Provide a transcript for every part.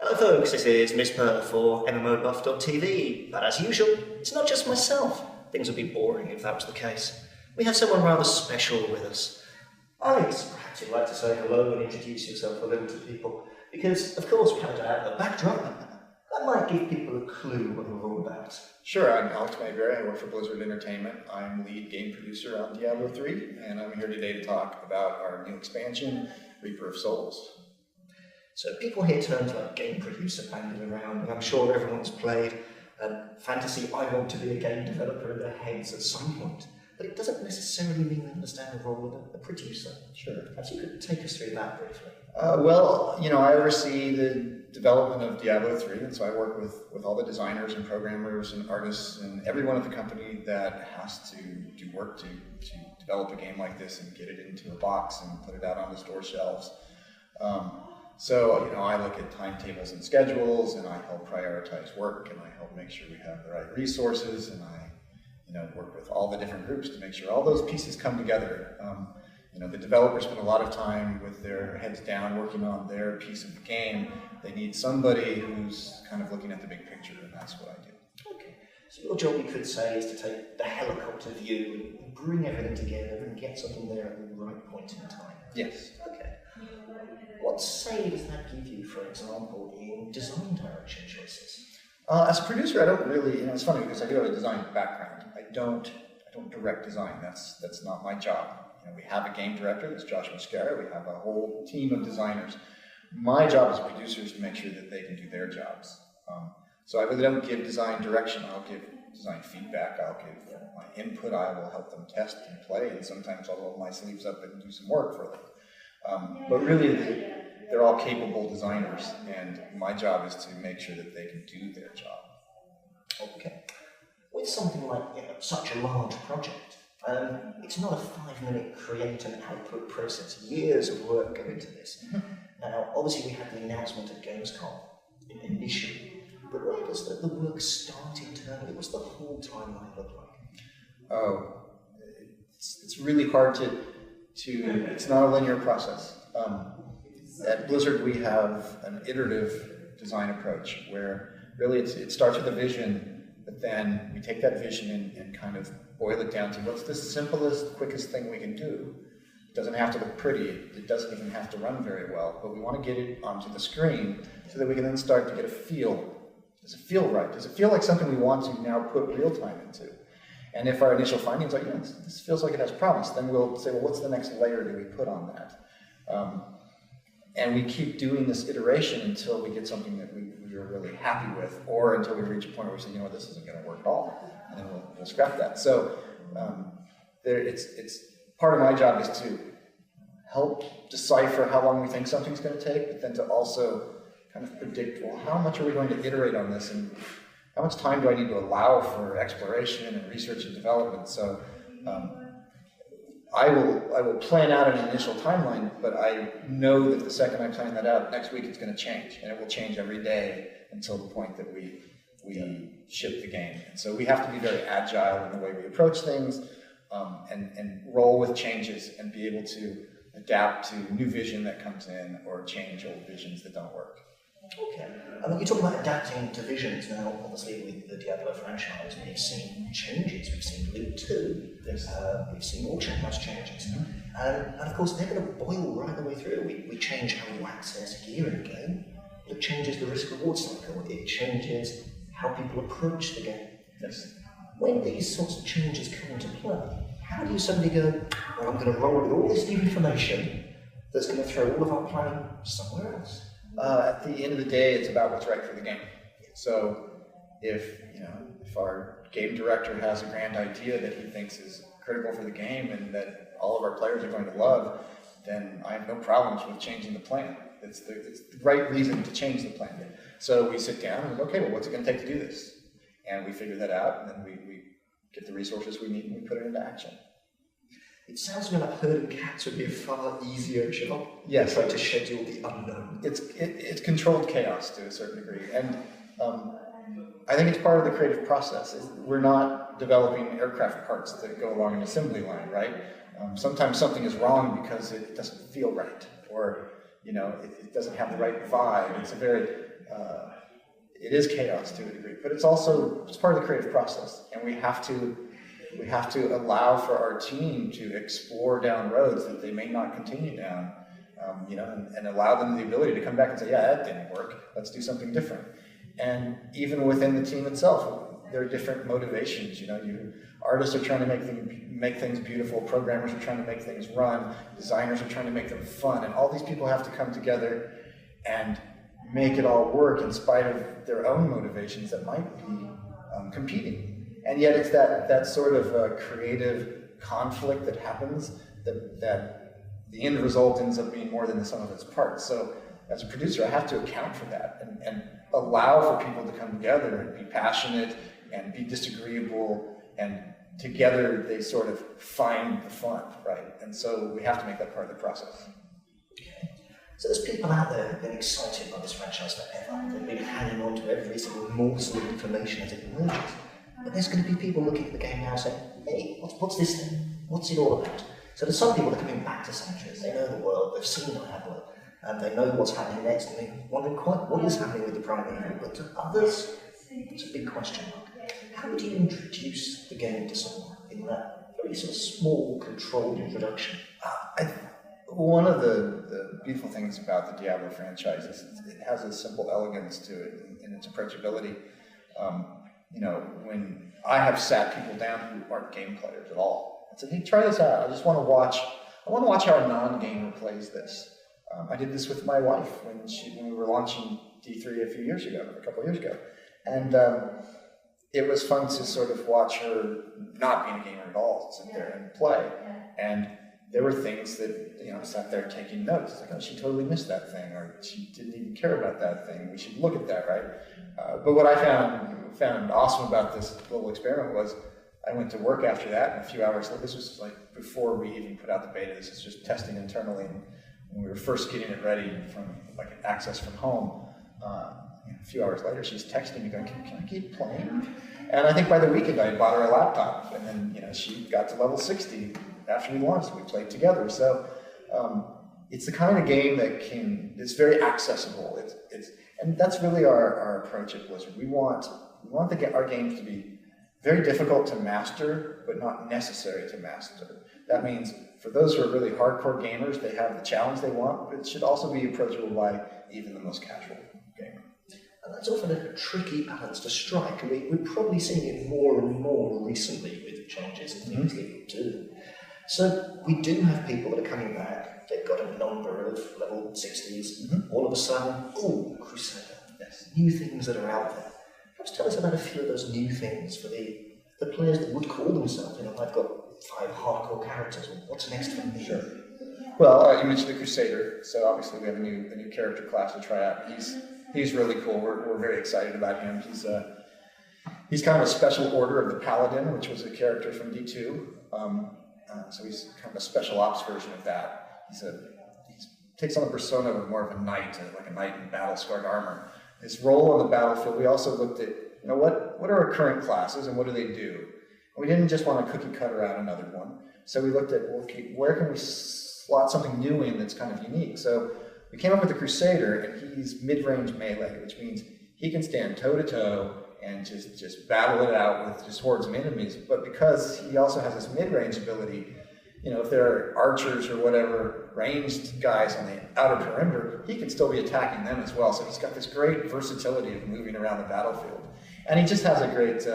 Hello folks, this is Mizpah for MMOBuff.TV, but as usual, it's not just myself. Things would be boring if that was the case. We have someone rather special with us. Alex, perhaps you'd like to say hello and introduce yourself a little to people, because of course we haven't had a backdrop. That might give people a clue what we're all about. Sure, I'm Alex Mayberry. I work for Blizzard Entertainment. I'm lead game producer on Diablo 3, and I'm here today to talk about our new expansion, Reaper of Souls. So people hear terms like game producer bandied around, and I'm sure everyone's played fantasy I want to be a game developer in their heads at some point. But it doesn't necessarily mean they understand the role of a producer. Sure. Perhaps you could take us through that briefly. Well, I oversee the development of Diablo 3, and so I work with all the designers and programmers and artists and everyone at the company that has to do work to develop a game like this and get it into a box and put it out on the store shelves. So, I look at timetables and schedules, and I help prioritize work, and I help make sure we have the right resources, and I, work with all the different groups to make sure all those pieces come together. The developers spend a lot of time with their heads down working on their piece of the game. They need somebody who's kind of looking at the big picture, and that's what I do. Okay. So your job, you could say, is to take the helicopter view and bring everything together and get something there at the right point in time. Yes. Okay. What say does that give you, for example, in design direction choices? As a producer, I don't really, it's funny because I do have a design background. I don't direct design. That's not my job. We have a game director, that's Josh Mascara. We have a whole team of designers. My job as a producer is to make sure that they can do their jobs. So I really don't give design direction. I'll give design feedback. I'll give my input. I will help them test and play, and sometimes I'll roll my sleeves up and do some work for them. But really, they're all capable designers, and my job is to make sure that they can do their job. Okay. With something like such a large project, it's not a 5-minute create and output process. Years of work go into this. Now, obviously, we had the announcement at Gamescom initially, but where does the work start internally? What's the whole timeline look like? Oh, it's really hard to. It's not a linear process. At Blizzard, we have an iterative design approach where really it starts with a vision, but then we take that vision and kind of boil it down to what's the simplest, quickest thing we can do. It doesn't have to look pretty. It doesn't even have to run very well, but we want to get it onto the screen so that we can then start to get a feel. Does it feel right? Does it feel like something we want to now put real time into? And if our initial findings are, this feels like it has promise, then we'll say, well, what's the next layer do we put on that? And we keep doing this iteration until we get something that we are really happy with, or until we reach a point where we say, this isn't going to work at all, and then we'll scrap that. So it's part of my job is to help decipher how long we think something's going to take, but then to also kind of predict, well, how much are we going to iterate on this, and how much time do I need to allow for exploration and research and development? So I will plan out an initial timeline, but I know that the second I plan that out, next week it's going to change, and it will change every day until the point that we ship the game. And so we have to be very agile in the way we approach things, and roll with changes and be able to adapt to new vision that comes in or change old visions that don't work. Okay. You talk about adapting to visions. Now, obviously, with the Diablo franchise, we've seen changes. We've seen Loot 2. We've seen more changes. And of course, they're going to boil right the way through. We change how you access gear in the game. It changes the risk-reward cycle. It changes how people approach the game. Yes. When these sorts of changes come into play, how do you suddenly go, well, I'm going to roll with all this new information that's going to throw all of our planning somewhere else? At the end of the day, it's about what's right for the game. So if our game director has a grand idea that he thinks is critical for the game and that all of our players are going to love, then I have no problems with changing the plan. It's the right reason to change the plan. So we sit down and go, okay, well, what's it going to take to do this? And we figure that out, and then we get the resources we need and we put it into action. It sounds to me like herding cats would be a far easier job. Yes. Trying to schedule the unknown. It's controlled chaos to a certain degree, and I think it's part of the creative process. We're not developing aircraft parts that go along an assembly line, right? Sometimes something is wrong because it doesn't feel right, or it doesn't have the right vibe. It's a very, it is chaos to a degree, but it's part of the creative process, and we have to allow for our team to explore down roads that they may not continue down, and allow them the ability to come back and say, yeah, that didn't work, let's do something different. And even within the team itself, there are different motivations. Artists are trying to make things beautiful, programmers are trying to make things run, designers are trying to make them fun, and all these people have to come together and make it all work in spite of their own motivations that might be competing. And yet it's that sort of creative conflict that happens that the end result ends up being more than the sum of its parts. So as a producer, I have to account for that and allow for people to come together and be passionate and be disagreeable, and together they sort of find the fun, right? And so we have to make that part of the process. Okay. So there's people out there who've been excited by this franchise forever. They've been hanging on to every single morsel of information as it emerges. But there's going to be people looking at the game now saying, hey, what's this thing? What's it all about? So there's some people that are coming back to Sanctuary. They know the world, they've seen Diablo, and they know what's happening next, and they're wondering quite what is happening with the Primeval. But to others, it's a big question mark. How would you introduce the game to someone in that very sort of small, controlled introduction? One of the beautiful things about the Diablo franchise is it has a simple elegance to it in its approachability. When I have sat people down who aren't game players at all, I said, hey, try this out. I want to watch how a non-gamer plays this. I did this with my wife when we were launching D3 a couple of years ago. And it was fun to sort of watch her not being a gamer at all, sit there and play. And there were things that, I sat there taking notes. It's like, oh, she totally missed that thing, or she didn't even care about that thing. We should look at that, right? But what I found awesome about this little experiment was I went to work after that, and a few hours later, this was like before we even put out the beta, this is just testing internally, and when we were first getting it ready from like access from home, a few hours later, she's texting me going, can I keep playing? And I think by the weekend I had bought her a laptop, and then she got to level 60 after we launched. We played together. So it's the kind of game that it's very accessible. And that's really our approach at Blizzard. We want our games to be very difficult to master, but not necessary to master. That means for those who are really hardcore gamers, they have the challenge they want, but it should also be approachable by even the most casual gamer. And that's often a tricky balance to strike. We're probably seeing it more and more recently with changes and things leading to them. So we do have people that are coming back, they've got a number of level 60s, all of a sudden, ooh, Crusader, yes, new things that are out there. Perhaps tell us about a few of those new things for the players that would call themselves, I've got 5 hardcore characters, what's next for me? Sure. Well, you mentioned the Crusader, so obviously we have a new character class to try out. He's really cool. We're very excited about him. He's kind of a special order of the Paladin, which was a character from D2. So he's kind of a special ops version of that. He takes on the persona of more of a knight, like a knight in battle-scarred armor. His role on the battlefield, we also looked at, what are our current classes and what do they do? And we didn't just want to cookie cutter out another one. So we looked at, where can we slot something new in that's kind of unique? So we came up with the Crusader, and he's mid-range melee, which means he can stand toe-to-toe and just battle it out with just hordes of enemies. But because he also has this mid-range ability, if there are archers or whatever, ranged guys on the outer perimeter, he can still be attacking them as well. So he's got this great versatility of moving around the battlefield. And he just has a great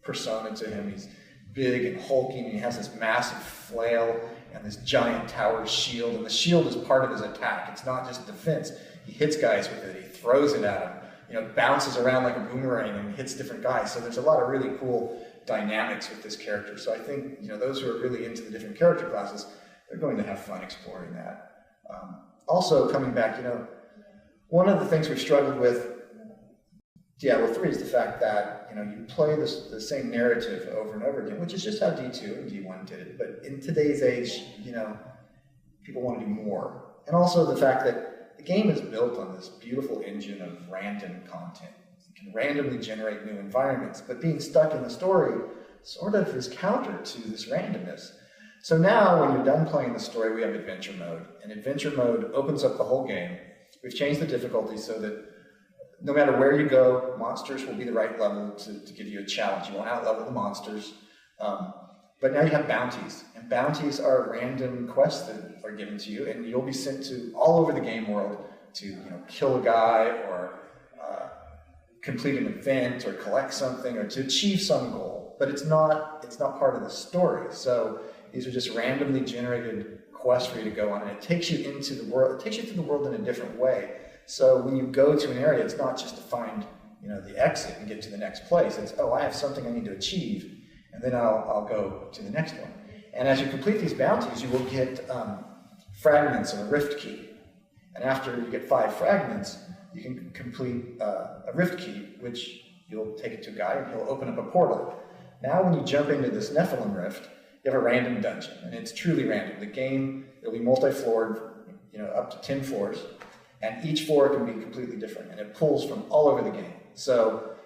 persona to him. He's big and hulking, and he has this massive flail and this giant tower shield, and the shield is part of his attack. It's not just defense. He hits guys with it, he throws it at them, bounces around like a boomerang and hits different guys. So there's a lot of really cool dynamics with this character. So I think, those who are really into the different character classes, they're going to have fun exploring that. Also coming back, one of the things we've struggled with Diablo 3 is the fact that, you play the same narrative over and over again, which is just how D2 and D1 did it. But in today's age, people want to do more. And also the fact that the game is built on this beautiful engine of random content. It can randomly generate new environments, but being stuck in the story sort of is counter to this randomness. So now when you're done playing the story, we have adventure mode. And adventure mode opens up the whole game. We've changed the difficulty so that no matter where you go, monsters will be the right level to give you a challenge. You won't out-level the monsters. But now you have bounties. And bounties are random quests that are given to you, and you'll be sent to all over the game world to kill a guy or complete an event or collect something or to achieve some goal. But it's not part of the story. So these are just randomly generated quests for you to go on, and it takes you into the world. It takes you through the world in a different way. So when you go to an area, it's not just to find the exit and get to the next place. It's, oh, I have something I need to achieve, and then I'll go to the next one. And as you complete these bounties, you will get fragments of a rift key. And after you get 5 fragments, you can complete a rift key, which you'll take it to a guy, and he'll open up a portal. Now when you jump into this Nephilim rift, you have a random dungeon, and it's truly random. The game, it'll be multi-floored, up to 10 floors, and each floor can be completely different, and it pulls from all over the game. So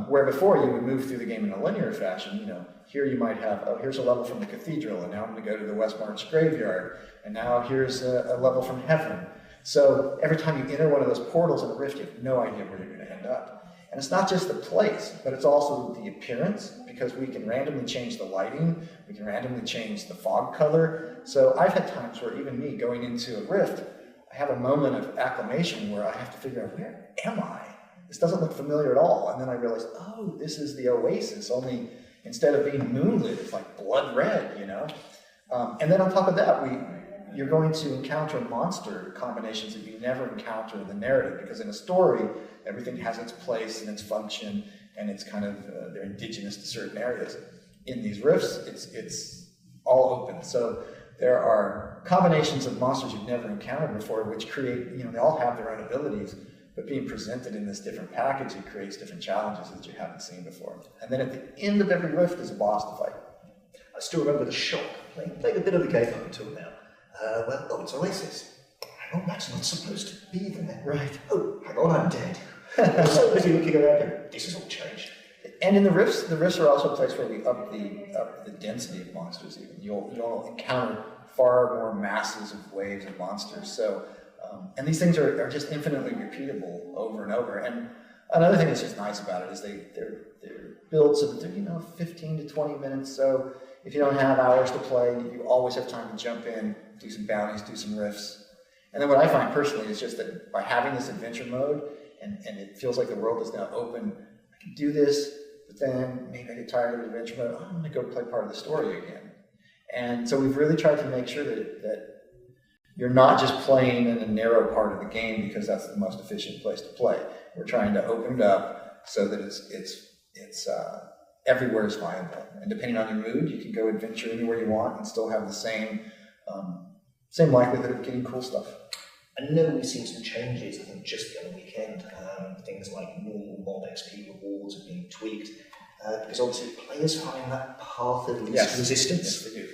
where before you would move through the game in a linear fashion, here you might have, oh, here's a level from the cathedral, and now I'm going to go to the Westmarch graveyard, and now here's a level from heaven. So every time you enter one of those portals in a rift, you have no idea where you're going to end up. And it's not just the place, but it's also the appearance, because we can randomly change the lighting, we can randomly change the fog color. So I've had times where even me going into a rift, I have a moment of acclamation where I have to figure out, where am I? This doesn't look familiar at all. And then I realize, oh, this is the oasis, only instead of being moonlit, it's like blood red, And then on top of that, you're going to encounter monster combinations that you never encounter in the narrative, because in a story, everything has its place and its function, and it's kind of, they're indigenous to certain areas. In these rifts, it's all open. So there are combinations of monsters you've never encountered before, which create, they all have their own abilities, but being presented in this different package, it creates different challenges that you haven't seen before. And then at the end of every rift is a boss to fight. I still remember the shock, playing a bit of the game up until now. It's Oasis. Hang on, that's not supposed to be there. Right. Oh, hang on, I'm dead. I'm so busy looking around going, this has all changed. And in the rifts are also a place where we up the density of monsters even. You'll encounter far more masses of waves of monsters. So, and these things are just infinitely repeatable over and over. And another thing that's just nice about it is they're built so that they're 15 to 20 minutes. So if you don't have hours to play, you always have time to jump in, do some bounties, do some rifts. And then what I find personally is just that by having this adventure mode, and it feels like the world is now open, I can do this, but then maybe I get tired of the adventure mode, I'm going to go play part of the story again. And so we've really tried to make sure that you're not just playing in a narrow part of the game because that's the most efficient place to play. We're trying to open it up so that it's everywhere is viable. And depending on your mood, you can go adventure anywhere you want and still have the same likelihood of getting cool stuff. I know we've seen some changes, I think, just the other weekend. Things like normal mod XP rewards have been tweaked, because obviously players find that path of least resistance. Yes, they do.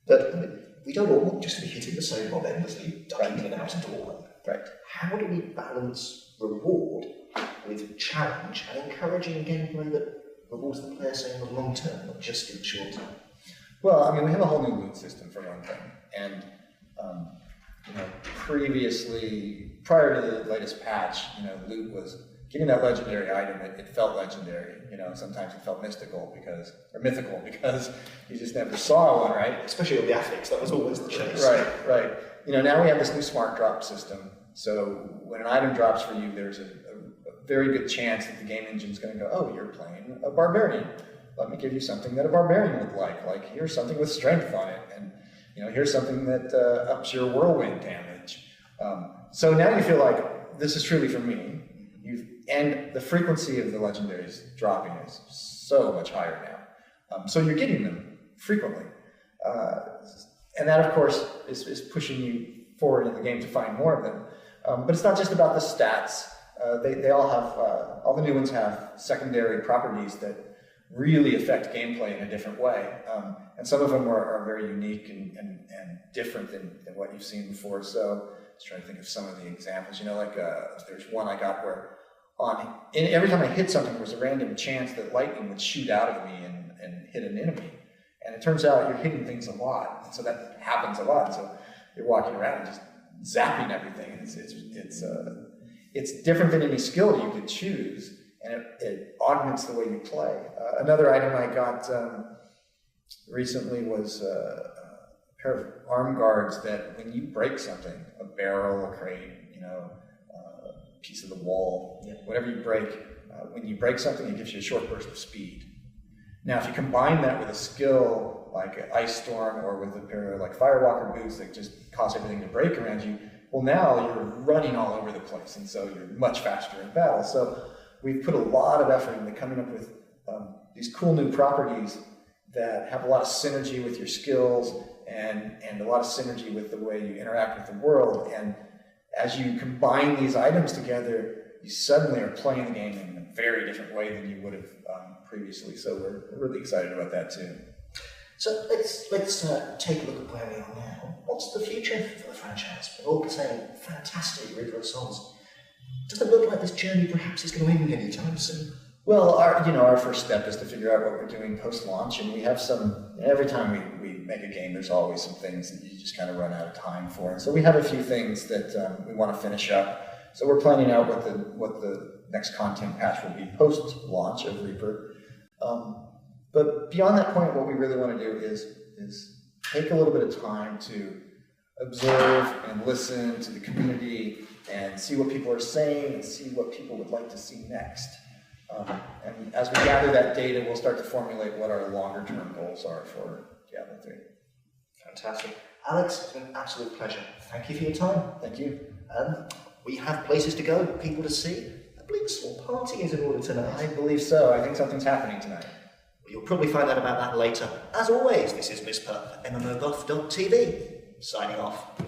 But we don't all want just to be hitting the same mob endlessly, ducking in and out of door. Right. How do we balance reward with challenge and encouraging gameplay that rewards the player, say, in the long term, not just in the short term? Well, we have a whole new loot system for one thing, and previously, prior to the latest patch, loot was getting that legendary item. It felt legendary. Sometimes it felt mythical because you just never saw one, right? Especially with the affix, that was always the chase. Right. Now we have this new smart drop system. So when an item drops for you, there's a very good chance that the game engine is going to go, oh, you're playing a barbarian. Let me give you something that a barbarian would like. Like, here's something with strength on it, and here's something that ups your whirlwind damage. So now you feel like this is truly for me. And the frequency of the legendaries dropping is so much higher now. So you're getting them frequently. And that, of course, is pushing you forward in the game to find more of them. But it's not just about the stats. They all have, all the new ones have secondary properties that really affect gameplay in a different way. And some of them are very unique and different than what you've seen before. So I was trying to think of some of the examples. There's one I got where every time I hit something, there was a random chance that lightning would shoot out of me and hit an enemy. And it turns out you're hitting things a lot, so that happens a lot. So you're walking around and just zapping everything. It's different than any skill you could choose, and it augments the way you play. Another item I got recently was a pair of arm guards that when you break something, a barrel, a crate, a piece of the wall, whatever you break, when you break something, it gives you a short burst of speed. Now, if you combine that with a skill like an Ice Storm or with a pair of like Firewalker boots that just cause everything to break around you, well, now you're running all over the place, and so you're much faster in battle. So we've put a lot of effort into coming up with these cool new properties that have a lot of synergy with your skills and a lot of synergy with the way you interact with the world. And as you combine these items together, you suddenly are playing the game in a very different way than you would have previously. So we're really excited about that too. So let's take a look at where we are now. What's the future for the franchise? We're all saying fantastic, rigorous songs. Does it look like this journey perhaps is going to end anytime soon? Well, our first step is to figure out what we're doing post-launch, and we have every time we make a game, there's always some things that you just kind of run out of time for. And so we have a few things that we want to finish up. So we're planning out what the next content patch will be post-launch of Reaper. But beyond that point, what we really want to do is take a little bit of time to observe and listen to the community and see what people are saying and see what people would like to see next. And as we gather that data, we'll start to formulate what our longer-term goals are for Diablo 3. Fantastic. Alex, it's been an absolute pleasure. Thank you for your time. Thank you. We have places to go, people to see. I believe a small party is in order tonight. I believe so. I think something's happening tonight. Well, you'll probably find out about that later. As always, this is Mizpah for MMOBuff.TV. Signing off.